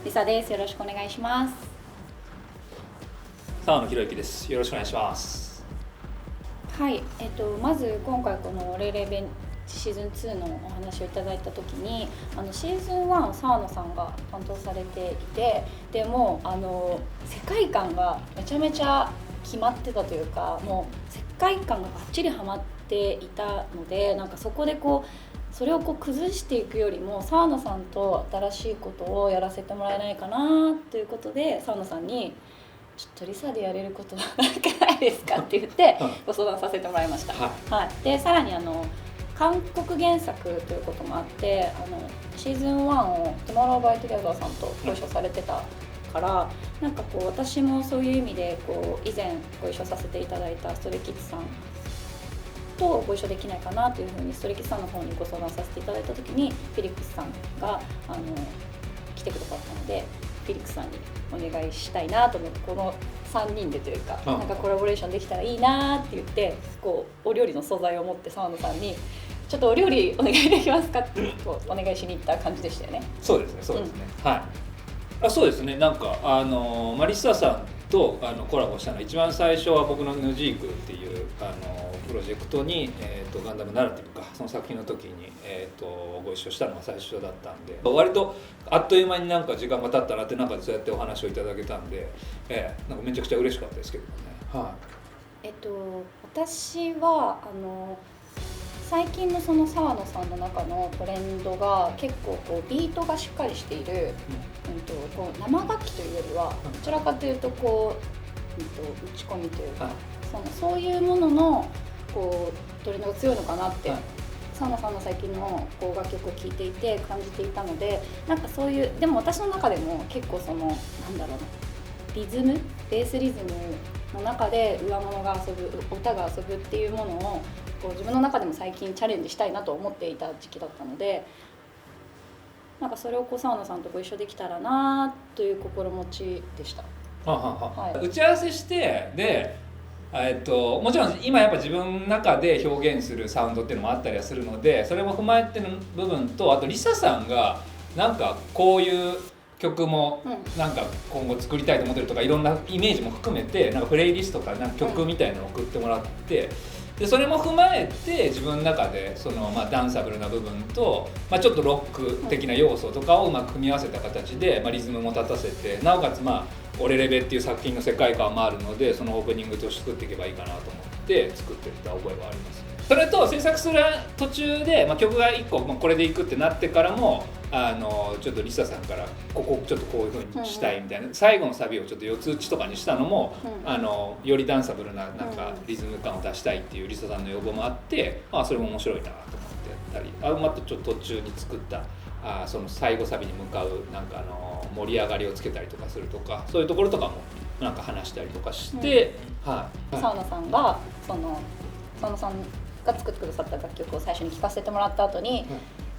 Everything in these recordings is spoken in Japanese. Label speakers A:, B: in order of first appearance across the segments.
A: リサです。よろしくお願いします。
B: 澤野博之です。よろしくお願いします。
A: はい、まず今回このレレベンシーズン2のお話をいただいた時にシーズン1澤野さんが担当されていて、でも世界観がめちゃめちゃ決まってたというか、もう世界観がバッチリハマっていたので、なんかそこでそれを崩していくよりも澤野さんと新しいことをやらせてもらえないかなということで、澤野さんにちょっとリサでやれることはなんかないですかって言ってご相談させてもらいました。はい、でさらに韓国原作ということもあって、シーズン1をトゥモローバイトギャザーさんとご一緒されてたから、なんか私もそういう意味で以前ご一緒させていただいたストレイキッズさんとご一緒できないかなというふうにストレイキッズさんの方にご相談させていただいた時に、フィリックスさんが来てくださったので、フィリックスさんにお願いしたいなと思って、この3人でというか、なんかコラボレーションできたらいいなって言って、お料理の素材を持って澤野さんにちょっとお料理お願いできますかってお願いしに行った感じでしたよね。
B: そうですね、そうですね、はい。そうですね、なんかマリッサさんとコラボしたのは、一番最初は僕のヌジークっていうプロジェクトに、ガンダムナラティブか、その作品の時に、ご一緒したのが最初だったんで、割とあっという間になんか時間が経ったなって中でそうやってお話をいただけたんで、なんかめちゃくちゃ嬉しかったですけどね。はい。
A: 私は最近のその澤野さんの中のトレンドが結構ビートがしっかりしている、生楽器というよりはどちらかというと打ち込みというか、そういうもののトレンドが強いのかなって澤野さんの最近の楽曲を聴いていて感じていたので、なんかそういう、でも私の中でも結構なんだろうな、リズム、ベースリズムの中で上物が遊ぶ、歌が遊ぶっていうものを自分の中でも最近チャレンジしたいなと思っていた時期だったので、なんかそれを澤野さんとご一緒できたらなという心持ちでした。
B: はい、打ち合わせしてで、もちろん今やっぱ自分の中で表現するサウンドっていうのもあったりはするので、それも踏まえてる部分と、あとリサさんがなんかこういう曲もなんか今後作りたいと思ってるとか、いろんなイメージも含めてなんかプレイリストとかなんか曲みたいなのを送ってもらって、でそれも踏まえて自分の中でダンサブルな部分と、ちょっとロック的な要素とかをうまく組み合わせた形で、リズムも立たせて、なおかつオレレベっていう作品の世界観もあるので、そのオープニングとして作っていけばいいかなと思って作っていった覚えはありますね。それと制作する途中で、曲が1個、これでいくってなってからもちょっとリサさんからここちょっとこういう風にしたいみたいな、最後のサビをちょっと四つ打ちとかにしたのも、よりダンサブルななんかリズム感を出したいっていうリサさんの要望もあって、それも面白いなと思ってやったり、またちょっと途中に作ったその最後サビに向かうなんか盛り上がりをつけたりとかするとか、そういうところとかもなんか話したりとかして、
A: 澤野さんが澤野さんが作ってくださった楽曲を最初に聴かせてもらった後に、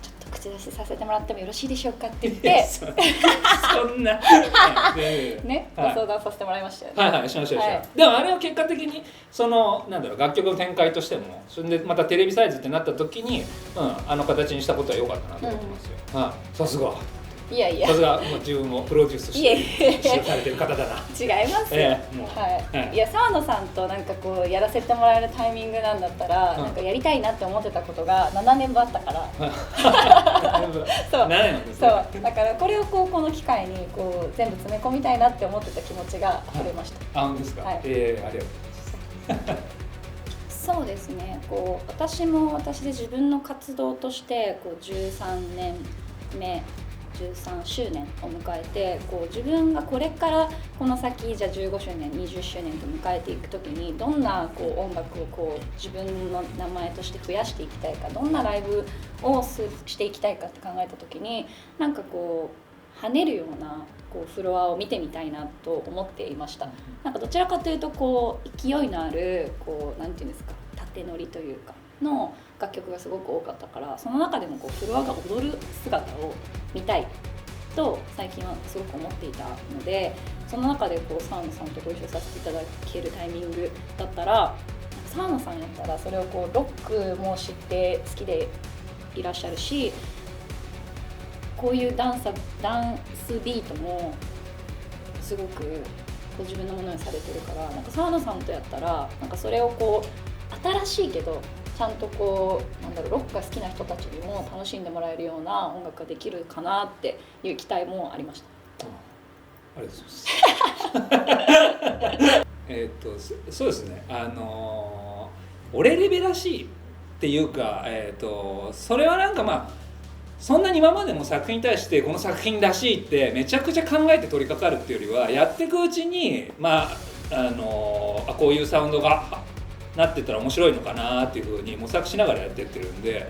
A: ちょっと口出しさせてもらってもよろしいでしょうかって言って
B: そんな
A: ね、ご相談させてもらいましたよね。
B: はい、しました。でもあれは結果的になんだろう、楽曲の展開としても、それでまたテレビサイズってなった時に、あの形にしたことは良かったなと思ってますよ。さすが。
A: いやいや、
B: さすが自分もプロデュースして指導されてる方だな。
A: 違いますよ。いや、澤野さんとなんかやらせてもらえるタイミングなんだったら、なんかやりたいなって思ってたことが7年分あったから。そうだからこれをこの機会に全部詰め込みたいなって思ってた気持ちが溢れました。
B: 本当ですか。ありがとうございます。
A: そうですね。私も私で自分の活動として13年目13周年を迎えて、自分がこれからこの先じゃあ15周年20周年と迎えていくときに、どんな音楽を自分の名前として増やしていきたいか、どんなライブをしていきたいかって考えたときに、なんか跳ねるようなフロアを見てみたいなと思っていました。なんかどちらかというと勢いのあるなんていうんですか、縦乗りというかの楽曲がすごく多かったから、その中でもフロアが踊る姿を見たいと最近はすごく思っていたので、その中で澤野さんとご一緒させていただけるタイミングだったら、澤野さんやったらそれをロックも知って好きでいらっしゃるし、こういうダンスビートもすごくこう自分のものにされてるから、なんか沢野さんとやったらなんかそれをこう新しいけどちゃんとこうなんだろうロックが好きな人たちにも楽しんでもらえるような音楽ができるかなっていう期待もありました。
B: ありがとうございますそうですね、俺レベらしいっていうか、それはなんかまあそんなに今までの作品に対してこの作品らしいってめちゃくちゃ考えて取り掛かるっていうよりは、やっていくうちにまあこういうサウンドがなってったら面白いのかなっていう風に模索しながらやってってるんで、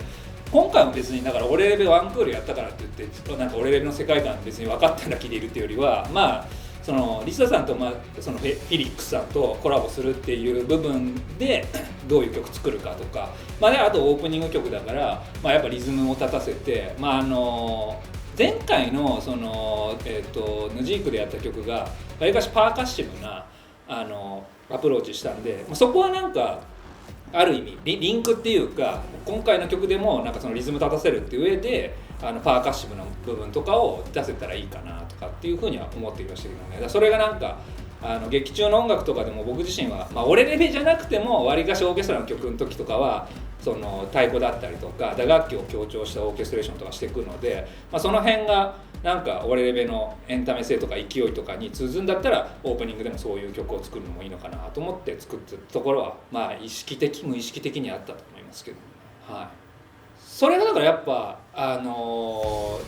B: 今回も別にだから俺レベワンクールやったからって言ってなんか俺レベの世界観別に分かっただけでいるっていうよりは、まあそのリサさんとそのフィリックスさんとコラボするっていう部分でどういう曲作るかとか、であとオープニング曲だから、やっぱリズムを立たせて、前回のそのヌジークでやった曲がわりかしパーカッシブなアプローチしたんで、そこはなんかある意味リンクっていうか、今回の曲でもなんかそのリズム立たせるっていう上でパーカッシブな部分とかを出せたらいいかなとかっていうふうには思っていましたけどね。だからそれがなんか劇中の音楽とかでも僕自身は、俺レベじゃなくてもわりかしオーケストラの曲の時とかはその太鼓だったりとか打楽器を強調したオーケストレーションとかしていくので、その辺がなんか俺レベのエンタメ性とか勢いとかに通ずんだったらオープニングでもそういう曲を作るのもいいのかなと思って作ったところは意識的無意識的にあったと思いますけど、それがだからやっぱロ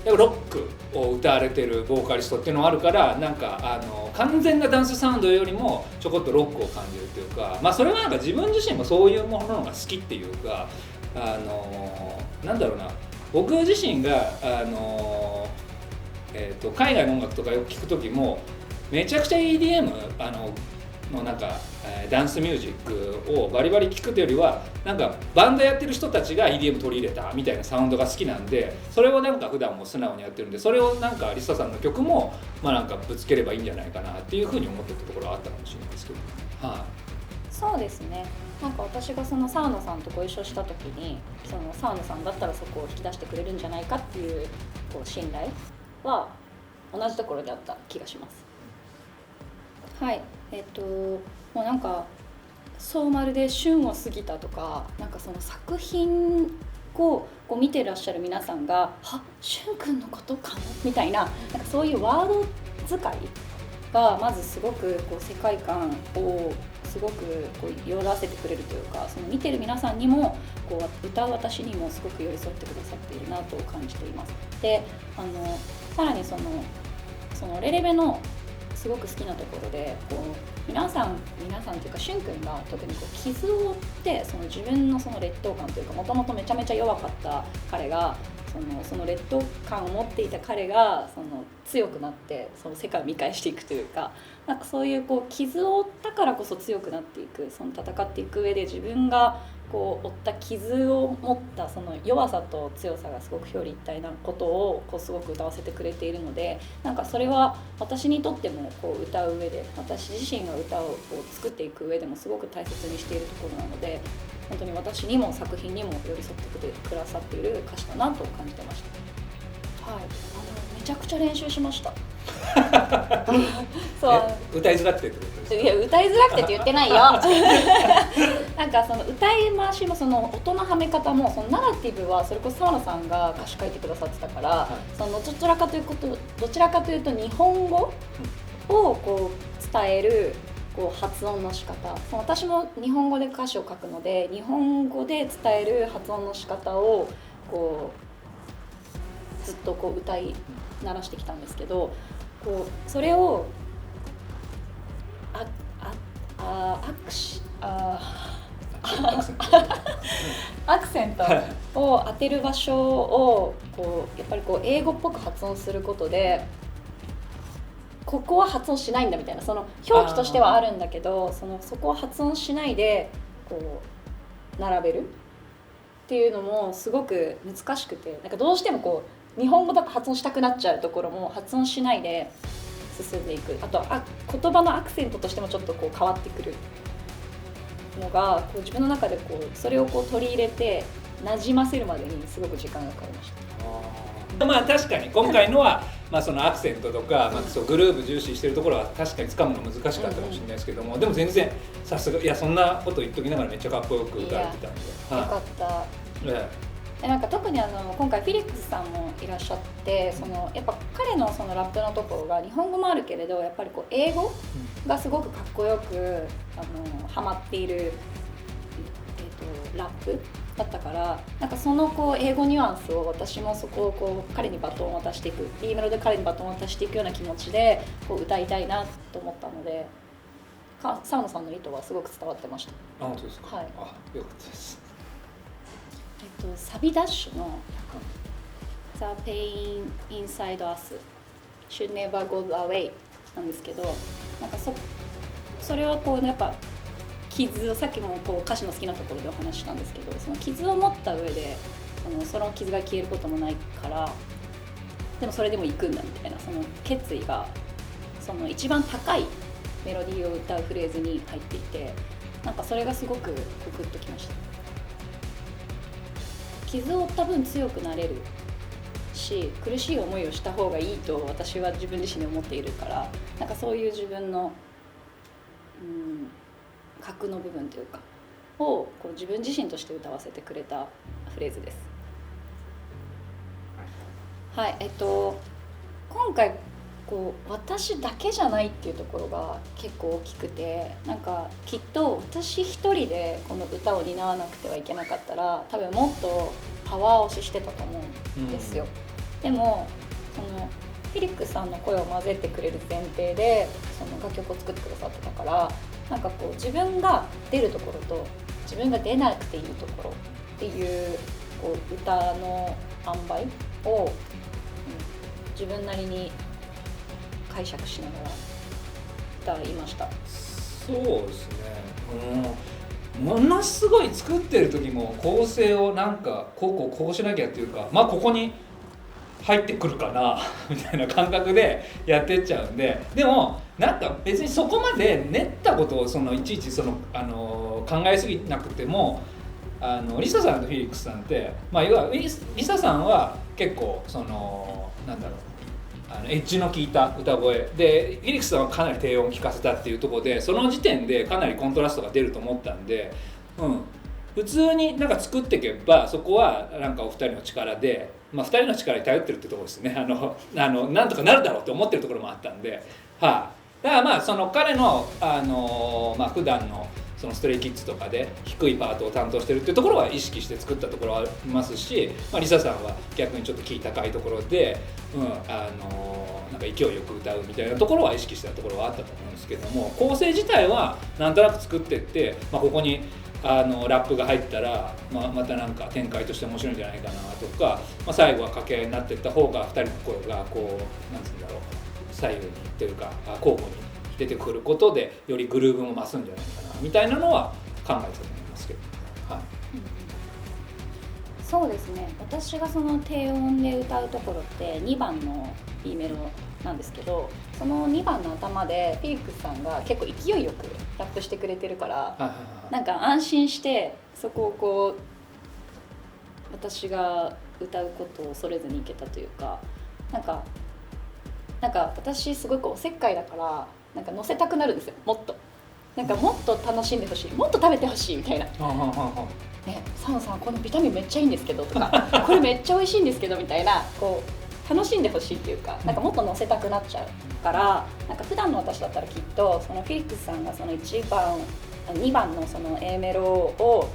B: ックを歌われてるボーカリストっていうのがあるから、なんか完全なダンスサウンドよりもちょこっとロックを感じるっていうか、それはなんか自分自身もそういうものが好きっていうか、なんだろうな、僕自身が海外の音楽とかよく聞く時もめちゃくちゃ EDM のなんかダンスミュージックをバリバリ聴くというよりは、なんかバンドやってる人たちが EDM 取り入れたみたいなサウンドが好きなんで、それをなんか普段も素直にやってるんで、それをなんかリサさんの曲もなんかぶつければいいんじゃないかなっていうふうに思ってたところはあったかもしれないですけど、
A: そうですね。なんか私がその沢野さんとご一緒した時に、その沢野さんだったらそこを引き出してくれるんじゃないかっていう信頼は同じところであった気がします。もうなんかそうまるで旬を過ぎたとか、なんかその作品をこう見てらっしゃる皆さんが旬くんのことかもみたいな、なんかそういうワード使いがまずすごくこう世界観をすごくこう寄らせてくれるというか、その見てる皆さんにもこう歌う私にもすごく寄り添ってくださっているなと感じています。でさらにそのレレベのすごく好きなところで、こう皆さんというかしゅんくんが特にこう傷を負って、その自分のその劣等感というか、もともとめちゃめちゃ弱かった彼がその劣等感を持っていた彼が強くなってその世界を見返していくというか、なんかそういうこう傷を負ったからこそ強くなっていく、その戦っていく上で自分がこう負った傷を持ったその弱さと強さがすごく表裏一体なことをこうすごく歌わせてくれているので、なんかそれは私にとってもこう歌う上で、私自身が歌をこう作っていく上でもすごく大切にしているところなので、本当に私にも作品にも寄り添ってくださっている歌詞だなと感じてました。めちゃくちゃ練習しました
B: そう歌いづらくてってことですか？
A: いや、歌いづらくてって言ってないよなんかその歌い回しもその音のはめ方も、そのナラティブはそれこそ沢野さんが歌詞書いてくださってたから、そのどちらかというと日本語をこう伝えるこう発音の仕方、私も日本語で歌詞を書くので、日本語で伝える発音の仕方をこうずっとこう歌い鳴らしてきたんですけど、こうそれをアクセントを当てる場所をこうやっぱりこう英語っぽく発音することで、ここは発音しないんだみたいな、その表記としてはあるんだけど、そこを発音しないでこう並べるっていうのもすごく難しくて、なんかどうしてもこう日本語だと発音したくなっちゃうところも発音しないで進んでいく、あと言葉のアクセントとしてもちょっとこう変わってくるのが、こう自分の中でこうそれをこう取り入れて馴染ませるまでにすごく時間がかかりました。
B: まあ確かに今回のはまあそのアクセントとか、まあ、そうグルーヴ重視してるところは確かに掴むの難しかったかもしれないですけども、でも全然さすが、いやそんなこと言っときながらめっちゃかっこよく歌われてたんで、
A: よかった。なんか特に今回フィリックスさんもいらっしゃって、そのやっぱ彼のそのラップのところが日本語もあるけれど、やっぱりこう英語がすごくかっこよくハマっている、ラップだったから、なんかそのこう英語ニュアンスを私もそこをこう彼にバトンを渡していく、Bメロで彼にバトンを渡していくような気持ちでこう歌いたいなと思ったので、澤野さんの意図はすごく伝わってました。
B: あ、本当ですか。
A: はい。
B: あ、よかったです。
A: サビダッシュの The pain inside us should never go away なんですけど、なんかそれはこうやっぱ傷を、さっきもこう歌詞の好きなところでお話ししたんですけど、その傷を持った上でその傷が消えることもないから、でもそれでも行くんだみたいな、その決意がその一番高いメロディーを歌うフレーズに入っていて、なんかそれがすごくグッときました。傷を負った分強くなれるし、苦しい思いをした方がいいと私は自分自身で思っているから、なんかそういう自分の核の部分というかをこう自分自身として歌わせてくれたフレーズです。はい、今回こう私だけじゃないっていうところが結構大きくて、なんかきっと私一人でこの歌を担わなくてはいけなかったら多分もっとパワー押ししてたと思うんですよ。でもそのフィリックスさんの声を混ぜてくれる前提でその楽曲を作ってくださってたから、なんかこう自分が出るところと自分が出なくていいところっていう、こう歌の塩梅を、自分なりに解釈しながら歌いました。
B: そうですね、ものすごい作ってる時も構成をなんかこうしなきゃっていうか、まあここに入ってくるかなみたいな感覚でやってっちゃうんで、でもなんか別にそこまで練ったことをいちいち考えすぎなくても、リサさんとフィリックスさんって、まあ、いわゆるリサさんは結構なんだろう、エッジの効いた歌声で、フィリックスさんはかなり低音を聞かせたっていうところで、その時点でかなりコントラストが出ると思ったんで、普通になんか作っていけばそこはなんかお二人の力で、まあ、2人の力に頼ってるってところですね。なんとかなるだろうと思ってるところもあったんで、だからまあその彼の、まあ、普段のそのストレイキッズとかで低いパートを担当してるっていうところは意識して作ったところはありますし、まあ、リサさんは逆にちょっとキー高いところで、なんか勢いよく歌うみたいなところは意識したところはあったと思うんですけども、構成自体はなんとなく作ってって、まあ、ここにラップが入ったら、またなんか展開として面白いんじゃないかなとか、まあ、最後は掛け合いになっていった方が2人の声がこうなんつうんだろう、左右にというか交互に出てくることでよりグルーヴも増すんじゃないかなみたいなのは考えてたと思いますけど、
A: そうですね、私がその低音で歌うところって2番の B メロなんですけど、その2番の頭でフィリックスさんが結構勢いよくラップしてくれてるから、なんか安心してそこをこう私が歌うことを恐れずにいけたというか、なんか私すごくおせっかいだからなんか乗せたくなるんですよ。もっと楽しんでほしい、もっと食べてほしいみたいな。ね、サノさんこのビタミンめっちゃいいんですけどとかこれめっちゃ美味しいんですけどみたいな、こう楽しんでほしいっていうか、なんかもっと乗せたくなっちゃうから、なんか普段の私だったらきっとそのフィリックスさんがその1番2番のその A メロを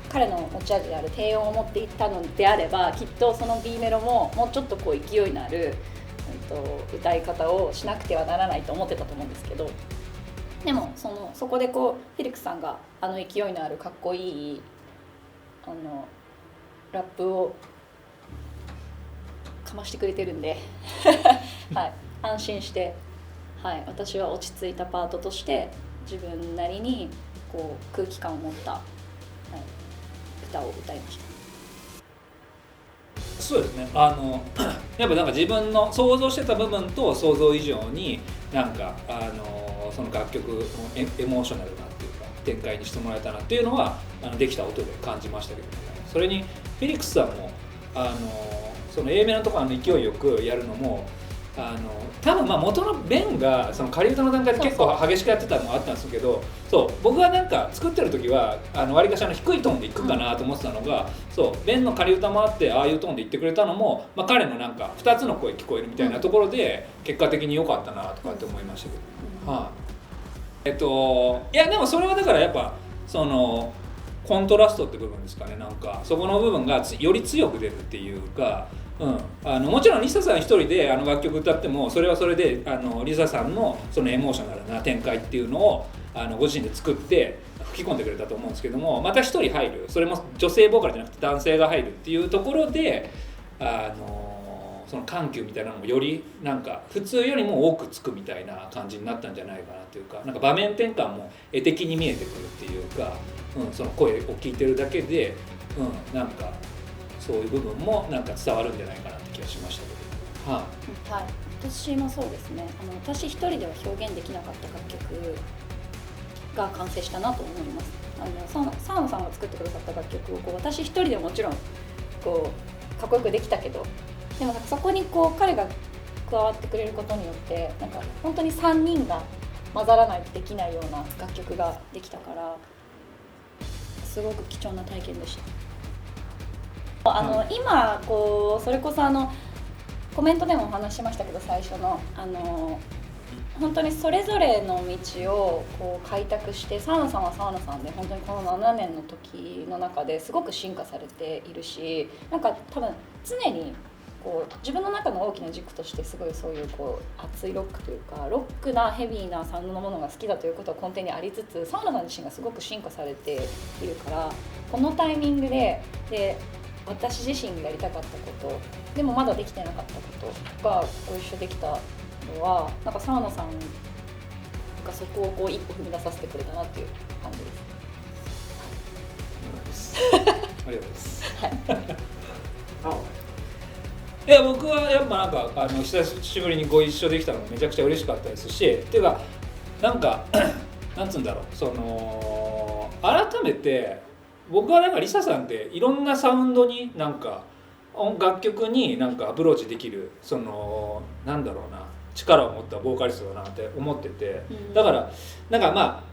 A: 彼の持ち味である低音を持っていったのであれば、きっとその B メロももうちょっとこう勢いのある、歌い方をしなくてはならないと思ってたと思うんですけど、でもそこでこうフィリックスさんが勢いのあるかっこいいラップをかましてくれてるんで、はい、安心して、はい、私は落ち着いたパートとして自分なりにこう空気感を持った、はい、歌を歌いました。
B: そうですね、やっぱなんか自分の想像してた部分と想像以上になんかその楽曲のエモーショナルなっていうか展開にしてもらえたなっていうのはできた音で感じましたけどね。それにフィリックスさんもその A メロとかの勢いよくやるのも多分元のベンがその仮歌の段階で結構激しくやってたのもあったんですけど、そう僕がなんか作ってる時は割かし低いトーンでいくかなと思ってたのが、そうベンの仮歌もあってああいうトーンで言ってくれたのも、彼のなんか2つの声聞こえるみたいなところで結果的に良かったなとかって思いましたけど、いやでもそれはだからやっぱそのコントラストって部分ですかね。なんかそこの部分がより強く出るっていうか、もちろんリサさん一人で楽曲歌ってもそれはそれでリサさんのそのエモーショナルな展開っていうのをご自身で作って吹き込んでくれたと思うんですけども、また一人入る、それも女性ボーカルじゃなくて男性が入るっていうところでその緩急みたいなのもよりなんか普通よりも多くつくみたいな感じになったんじゃないかなというか、なんか場面転換も絵的に見えてくるっていうか、その声を聞いてるだけで、なんかそういう部分もなんか伝わるんじゃないかなって気がしましたけど、はい、
A: 私もそうですね。私一人では表現できなかった楽曲が完成したなと思います。澤野さんが作ってくださった楽曲を私一人でもちろんかっこよくできたけど、でもそこに彼が加わってくれることによってなんか本当に3人が混ざらないとできないような楽曲ができたから、すごく貴重な体験でした。今それこそコメントでもお話ししましたけど、最初の本当にそれぞれの道を開拓して、澤野さんは澤野さんで本当にこの7年の時の中ですごく進化されているし、なんか多分常に自分の中の大きな軸としてすごいそういう熱いロックというかロックなヘビーなサウンドのものが好きだということは根底にありつつ、澤野さん自身がすごく進化されているから、このタイミングで私自身がやりたかったことでもまだできてなかったことがご一緒できたのは、なんか澤野さんがそこを一歩踏み出させてくれたなっていう感じです。
B: ありがとうございます。いや僕はやっぱなんか久しぶりにご一緒できたのがめちゃくちゃ嬉しかったですし、っていうかなんかなんつうんだろう、その改めて僕はなんかリサさんっていろんなサウンドになんか楽曲になんかアプローチできるそのなんだろうな力を持ったボーカリストだなって思ってて、だからなんか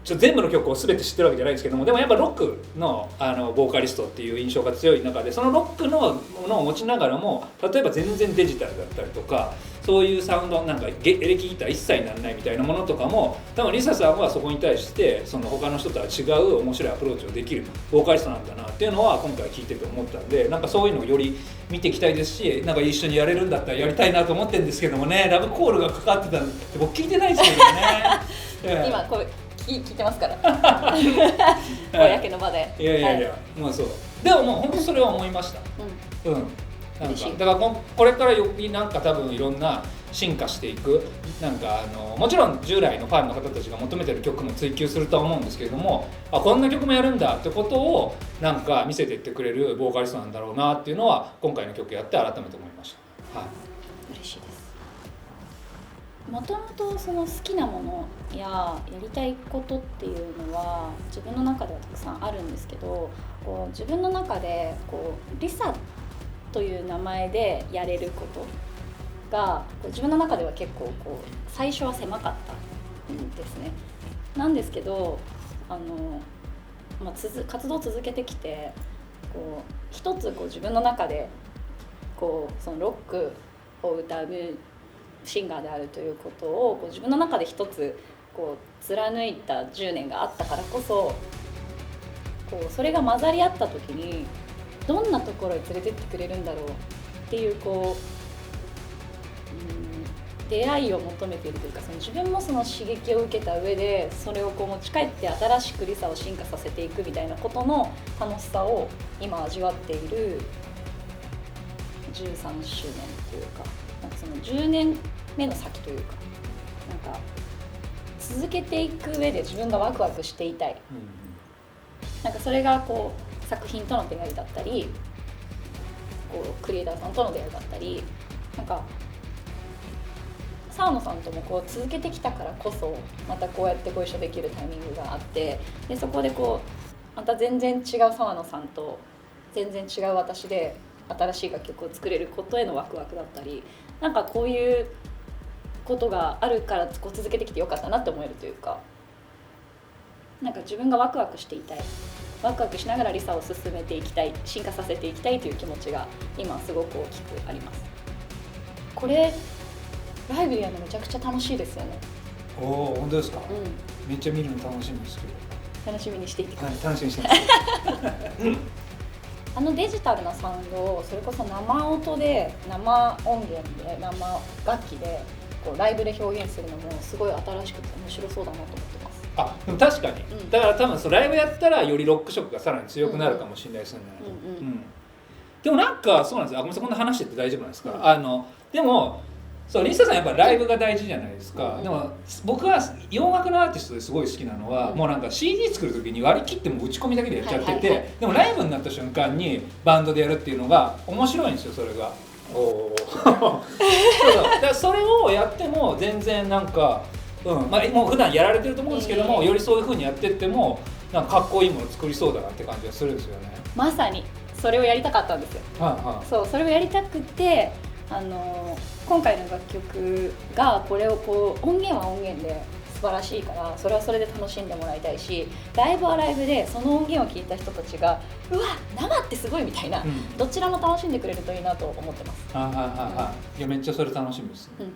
B: 全部の曲を全て知ってるわけじゃないですけども、でもやっぱロックのボーカリストっていう印象が強い中で、そのロックのものを持ちながらも例えば全然デジタルだったりとか、そういうサウンドなんかエレキギター一切なんないみたいなものとかも、多分リサさんはそこに対してその他の人とは違う面白いアプローチをできるボーカリストなんだなっていうのは今回聞いてて思ったんで、なんかそういうのをより見ていきたいですし、なんか一緒にやれるんだったらやりたいなと思ってるんですけどもね。ラブコールがかかってたのって僕聞いてないですけどね。
A: 今聞いてますから公の場で。
B: いや、まあそうでももう本当それは思いました。なんかだからこれからよりなんか多分いろんな進化していく、なんかもちろん従来のファンの方たちが求めてる曲も追求するとは思うんですけれども、こんな曲もやるんだってことをなんか見せていってくれるボーカリストなんだろうなっていうのは今回の曲やって改めて思いました。
A: 嬉しいです。もともとその好きなものややりたいことっていうのは自分の中ではたくさんあるんですけど、自分の中でリサという名前でやれることが自分の中では結構最初は狭かったんですね。なんですけど活動を続けてきて一つ自分の中でそのロックを歌うシンガーであるということを自分の中で一つ貫いた10年があったからこそ、それが混ざり合った時にどんなところへ連れてってくれるんだろうっていう出会いを求めているというか、その自分もその刺激を受けた上でそれを持ち帰って新しくリサを進化させていくみたいなことの楽しさを今味わっている13周年というか、なんかその10年目の先というか、なんか続けていく上で自分がワクワクしていたい、なんかそれが作品との出会いだったりクリエイターさんとの出会いだったり、なんか澤野さんとも続けてきたからこそまたこうやってご一緒できるタイミングがあって、でそこでまた全然違う澤野さんと全然違う私で新しい楽曲を作れることへのワクワクだったり、なんかこういうことがあるからこう続けてきてよかったなって思えるというか、なんか自分がワクワクしていたい、ワクワクしながらリサを進めていきたい、進化させていきたいという気持ちが今すごく大きくあります。これライブでやるのめちゃくちゃ楽しいですよね。
B: おお、本当ですか。
A: うん、
B: めっちゃ見るの楽しみですけど。
A: 楽しみにしていてください。
B: 楽しみにしてます
A: デジタルなサウンドをそれこそ生音で生音源で生楽器でこうライブで表現するのもすごい新しくて面白そうだなと思ってます。
B: あ、でも確かに、だから多分そうライブやったらよりロック色がさらに強くなるかもしれないですよね。でもなんかそうなんですよ。ごめんなさい、こんな話してて大丈夫なんですか。でもそう、リサさんやっぱライブが大事じゃないですか。でも僕は洋楽のアーティストですごい好きなのは、もうなんか CD 作る時に割り切っても打ち込みだけでやっちゃってて、でもライブになった瞬間にバンドでやるっていうのが面白いんですよ、それが。だからそれをやっても全然なんか、まあ、もう普段やられてると思うんですけども、よりそういう風にやってってもなんかかっこいいもの作りそうだなって感じがするんですよね。
A: まさにそれをやりたかったんですよ。そう、それをやりたくて今回の楽曲がこれをこう音源は音源で素晴らしいから、それはそれで楽しんでもらいたいし、ライブはライブでその音源を聴いた人たちがうわ生ってすごいみたいな、どちらも楽しんでくれるといいなと思ってます。
B: いやめっちゃそれ楽しみですね。